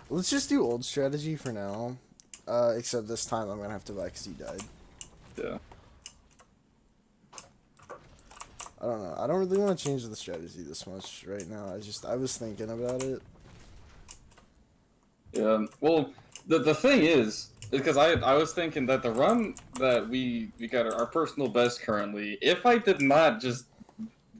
Let's just do old strategy for now. Except this time I'm gonna have to buy because you died. Yeah. I don't know. I don't really want to change the strategy this much right now. I was thinking about it. Yeah. Well, the thing is, because I was thinking that the run that we got our personal best currently, if I did not just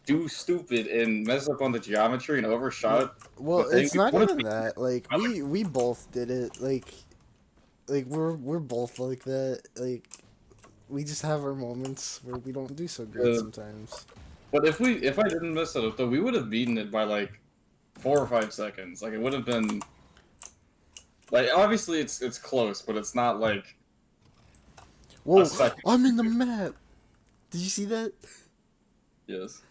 do stupid and mess up on the geometry and overshot the Well, thing, it's we not would even have that. Like we both did it. Like we're both like that. Like we just have our moments where we don't do so great been. sometimes. But if I didn't mess it up though, we would have beaten it by like 4 or 5 seconds. Like it would have been like obviously it's close, but it's not like a Whoa! second. I'm in the map. Did you see that? Yes.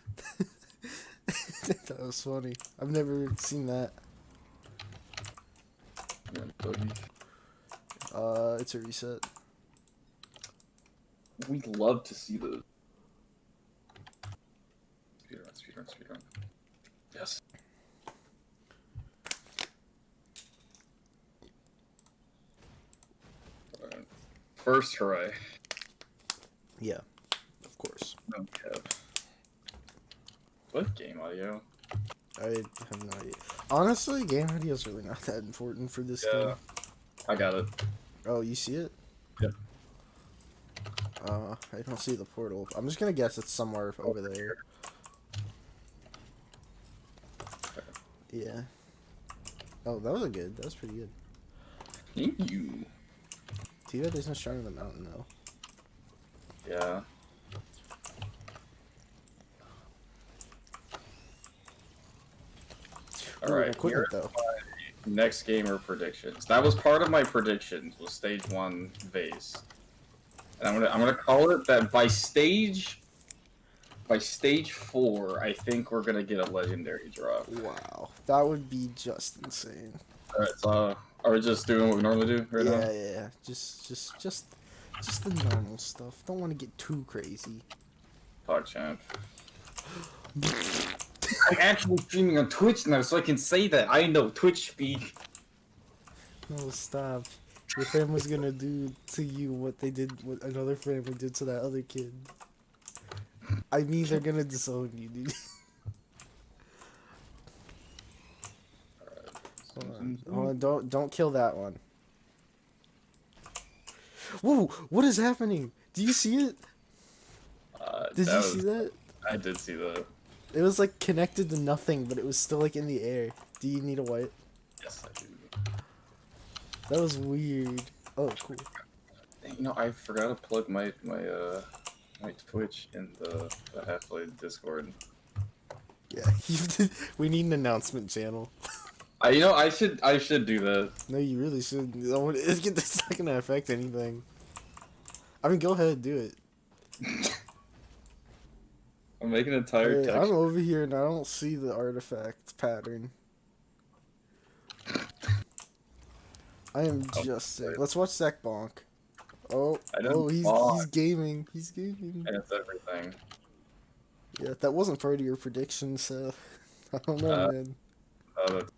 That was funny. I've never seen that. Yeah, buggy. It's a reset. We'd love to see the speedrun. Yes. Alright. First try. Yeah, of course. No cap. What game audio? I have no idea. Honestly, game audio is really not that important for this Yeah. game. I got it. Oh, you see it? Yep. I don't see the portal. I'm just gonna guess it's somewhere over there. Yeah. Oh, that was good. That was pretty good. Thank you. Too bad there's no shrine on the mountain though. Yeah. Alright, Equipment though. next gamer predictions. That was part of my predictions, was stage 1 vase. And I'm gonna call it that by stage 4, I think we're gonna get a legendary drop. Wow, that would be just insane. Alright, so are we just doing what we normally do right now? Yeah. Just the normal stuff. Don't want to get too crazy. Fuck champ. I'm actually streaming on Twitch now, so I can say that. I know Twitch speak. No, stop. Your family's gonna do to you what they did, what another family did to that other kid. I mean, they're gonna disown you, dude. Hold on, don't kill that one. Whoa, what is happening? Do you see it? Did you see that? I did see that. It was like connected to nothing, but it was still like in the air. Do you need a white? Yes, I do. That was weird. Oh, cool. You know, I forgot to plug my Twitch in the Half-Life Discord. Yeah, we need an announcement channel. I should do that. No, you really should. It's not gonna affect anything. I mean, go ahead, do it. I'm making an entire Hey, text. I'm over here and I don't see the artifact pattern. I am just sick. Let's watch Zach bonk. Oh, he's gaming. He's gaming. And it's everything. Yeah, that wasn't part of your prediction, so I don't know, man.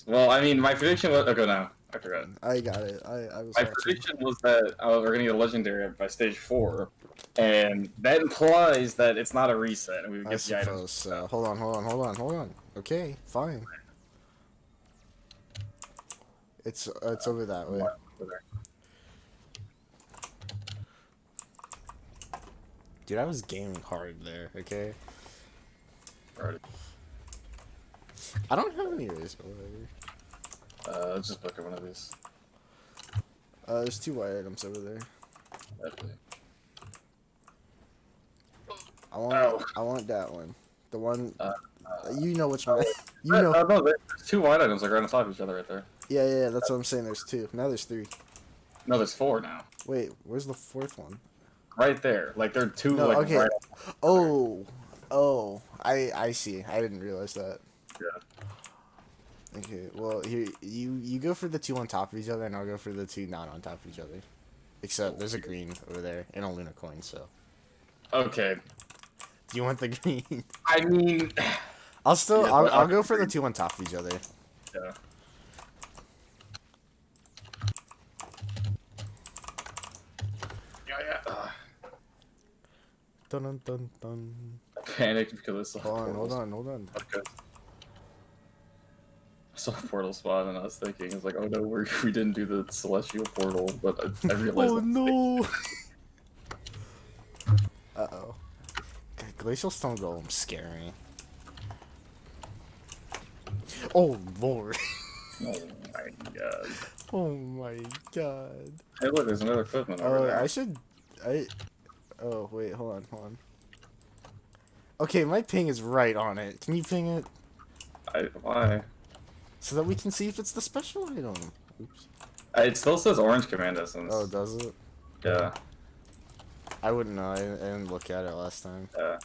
Well, I mean, my prediction was... Okay, no. I forgot. I got it. I was My watching. prediction was that we're going to get a legendary by stage 4. And that implies that it's not a reset. And we would I get the suppose items. so. Hold on. Okay, fine. It's over that way. Dude, I was gaming hard there, okay? Alright. I don't have any razor. Let's just book one of these. There's 2 white items over there. Definitely. I want that one. The one, you know which one. You know. No, there's 2 white items like right on top of each other right there. Yeah, that's what I'm saying. There's 2. Now there's 3. No, there's 4 now. Wait, where's the 4th one? Right there. Like, there are 2, No, like, okay. right Oh, I see. I didn't realize that. Yeah. Okay, well, here, you go for the 2 on top of each other, and I'll go for the 2 not on top of each other. Except, there's a green over there, and a Luna coin, so. Okay. Do you want the green? I mean... I'll go for the 2 on top of each other. Yeah. dun dun dun dun. Panicked because I saw Hold portals. on, hold on. Okay. I saw a portal spawn and I was thinking, it's like, oh no, we didn't do the celestial portal, but I realized. Oh no! Uh-oh. Glacial Stone Golem scare me. Oh lord. Oh my god. Oh my god. Hey, look, there's another equipment over there. Oh wait, hold on. Okay, my ping is right on it. Can you ping it? Why? So that we can see if it's the special item. Oops. It still says orange command essence. Oh, does it? Yeah. I wouldn't know. I didn't look at it last time. Yeah.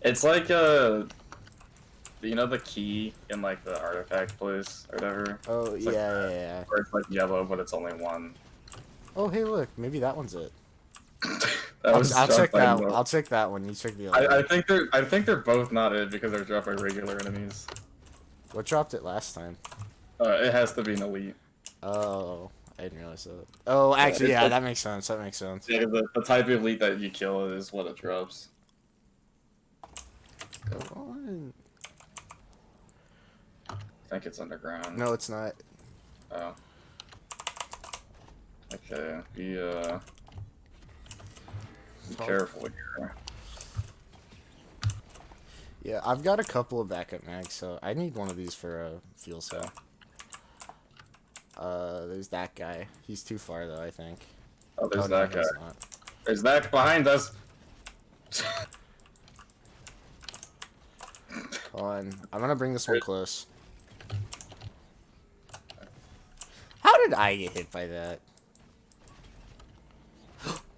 It's like you know the key in like the artifact place or whatever. Oh It's yeah, like yeah. Where it's like yellow, but it's only one. Oh hey, look, maybe that one's it. That was I'll check dropped by that. no- I'll check that one. You check the other. I think they're both not it because they're dropped by regular enemies. What dropped it last time? It has to be an elite. Oh, I didn't realize that. Oh, actually, yeah, that makes sense. That makes sense. Yeah, the type of elite that you kill is what it drops. Go on. I think it's underground. No, it's not. Oh. Okay. Be careful here. Yeah, I've got a couple of backup mags, so I need one of these for a fuel cell. There's that guy. He's too far though, I think. Oh, there's no, that guy. he's not. There's that behind us. Hold on. I'm gonna bring this one close. How did I get hit by that?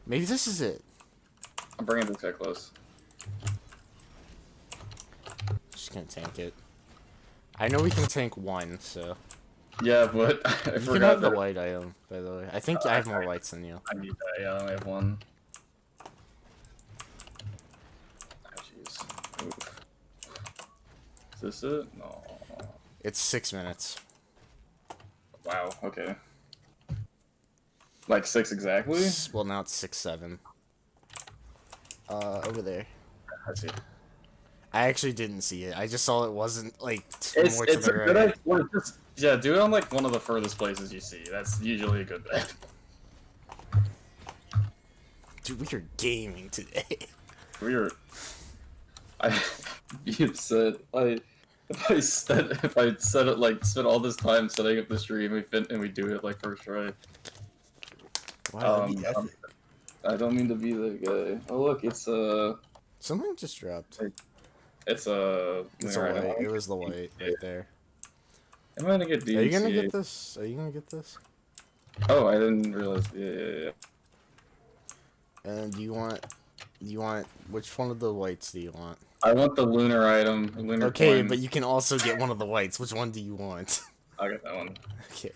Maybe this is it. I'm bringing this guy close. Just gonna tank it. I know we can tank one, so. Yeah, but I You can forgot have the that white item, by the way. I think I have more whites than you. I need that. Yeah, I only have one. Oh, jeez. Oof. Is this it? No. It's 6 minutes. Wow. Okay. Like 6 exactly? Well, now it's 6-7. Over there. I see. I actually didn't see it. I just saw it wasn't like It's more to a the good right. idea. Yeah, do it on like one of the furthest places you see. That's usually a good bet. Dude, we are gaming today. We are. I be upset. If I said it like spent all this time setting up the stream and we do it like first try. Wow, that'd be epic. I don't mean to be that guy. Oh look, it's Something just dropped. it's It's a white. It was the white right there. I'm gonna get DMCA. Are you gonna get this? Are you gonna get this? Oh, I didn't realize. Yeah. And do you want which one of the whites do you want? I want the lunar item. Lunar Okay, coin. but you can also get one of the whites. Which one do you want? I got that one. Okay.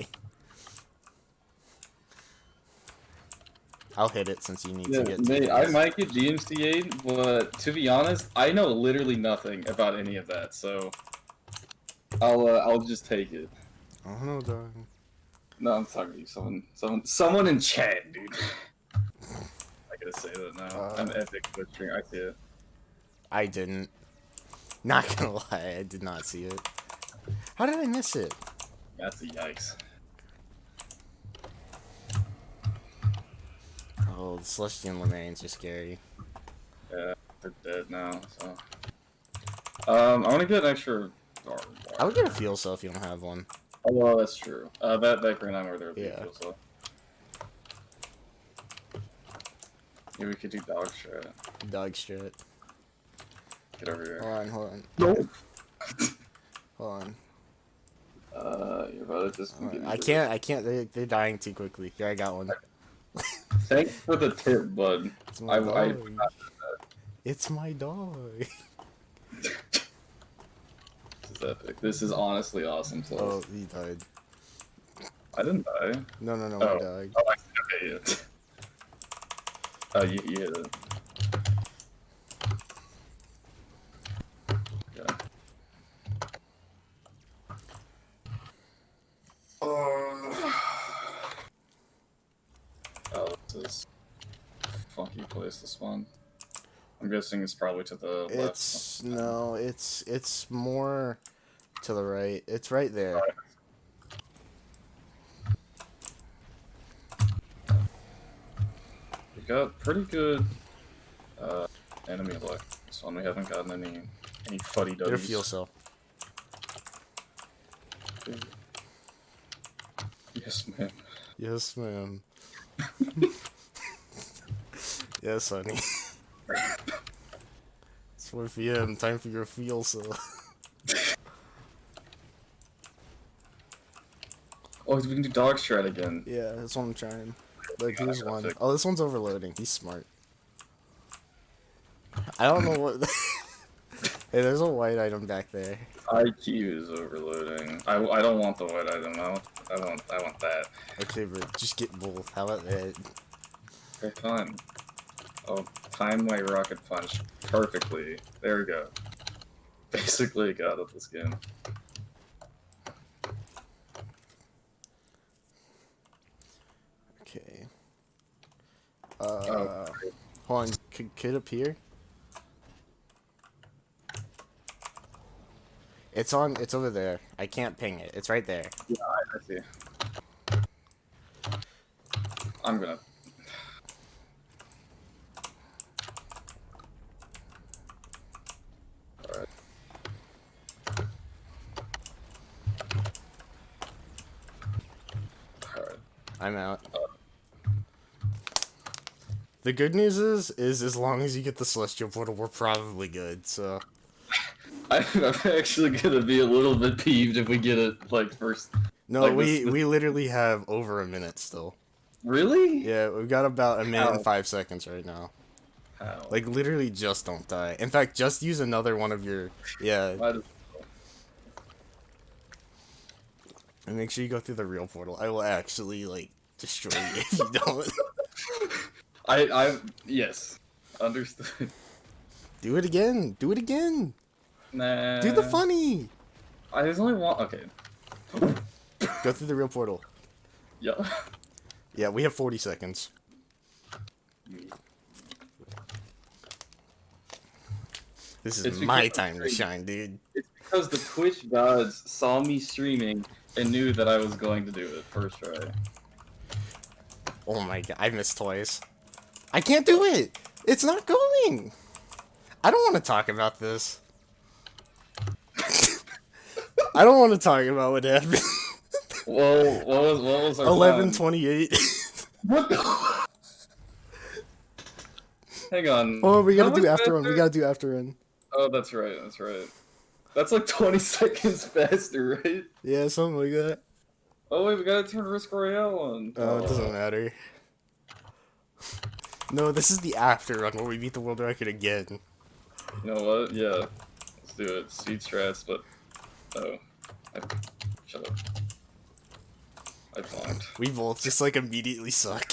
I'll hit it since you need Yeah, to get Nate, to I this. might get DMCA'd, but to be honest, I know literally nothing about any of that, so I'll just take it. Oh no, dog. No, I'm talking to you. Someone in chat, dude. I gotta say that now. I'm epic butchering. I see it. I didn't. Not gonna lie, I did not see it. How did I miss it? That's a yikes. Oh, the Celestial Remains are scary. Yeah, they're dead now. So, I want to get an extra. I would get a fuel cell if you don't have one. Oh, well, that's true. That green armor there would be Yeah. cool, so. Yeah, we could do dog strat. Dog shit. Get over here. Hold on. Nope. Hold on. Your brother just. I can't. They're dying too quickly. Here, I got one. Thanks for the tip, bud. It's my dog. It's my dog. This is epic. This is honestly awesome. So. Oh, he died. I didn't die. No, my dog. Oh, okay, yeah. Oh, you hit it. Yeah. Oh, this is a funky place to spawn. I'm guessing it's probably to the left. It's no, it's more to the right. It's right there. We got pretty good enemy luck. This one we haven't gotten any fuddy Get a duddies. fuel cell. Yes, ma'am. Yes, ma'am. Yes, honey. It's 4 p.m. Time for your fuel cell. Oh, we can do dog strat again. Yeah, that's what I'm trying. Like, here's one. fix- Oh, this one's overloading. He's smart. I don't know what... Hey, there's a white item back there. IQ is overloading. I don't want the white item. I want that. Okay, but just get both. How about that? Okay, fine. I'll time my rocket punch perfectly. There we go. Basically got it this game. Okay. Oh. Hold on. Could appear? It's on. It's over there. I can't ping it. It's right there. Yeah, I see. I'm gonna. Alright. Alright. I'm out. The good news is as long as you get the Celestial Portal, we're probably good, so... I'm actually gonna be a little bit peeved if we get it, like, first. No, like we literally have over a minute still. Really? Yeah, we've got about a minute How? and 5 seconds right now. How? Like, literally just don't die. In fact, just use another one of your... Yeah, Why does- and make sure you go through the real portal. I will actually, like, destroy you if you don't. Yes. Understood. Do it again! Do it again! Nah. Do the funny! I just only want. Okay. Go through the real portal. Yeah. Yeah, we have 40 seconds. This is It's my because- time to shine, dude. It's because the Twitch gods saw me streaming and knew that I was going to do it first try. Oh my god, I missed twice. I can't do it! It's not going! I don't want to talk about this. I don't want to talk about what happened. Well, what was our 11:28. What the? Hang on. Oh, we How gotta do much after run. We faster? gotta do after run. Oh, that's right. That's right. That's like 20 seconds faster, right? Yeah, something like that. Oh wait, we gotta turn Risk Royale on. Oh, it doesn't matter. No, this is the after run where we beat the world record again. You know what? Yeah. Let's do it. Speed strats, but oh, shut up. I blocked. We both just like immediately suck.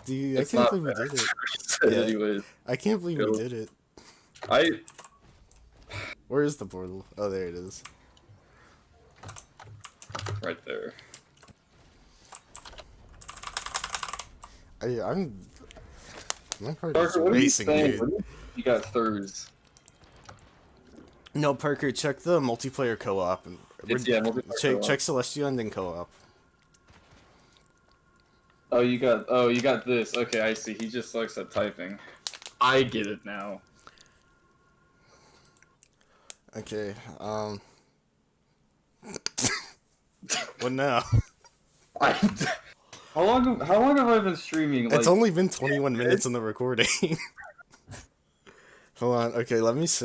Dude, It's I can't not believe we fair. did it. Yeah. Yeah. Anyways, I can't believe we Go. did it. I Where is the portal? Oh, there it is. right there. I'm. My heart is Parker, what are you racing, saying? dude. What do you got thirds. No, Parker, check the multiplayer co-op. It's, yeah, multiplayer co-op. Check Celestia and then co-op. Oh, you got this. Okay, I see. He just sucks at typing. I get it now. Okay, what now? How long have I been streaming? Like, It's only been 21 minutes in the recording. Hold on, okay, let me see.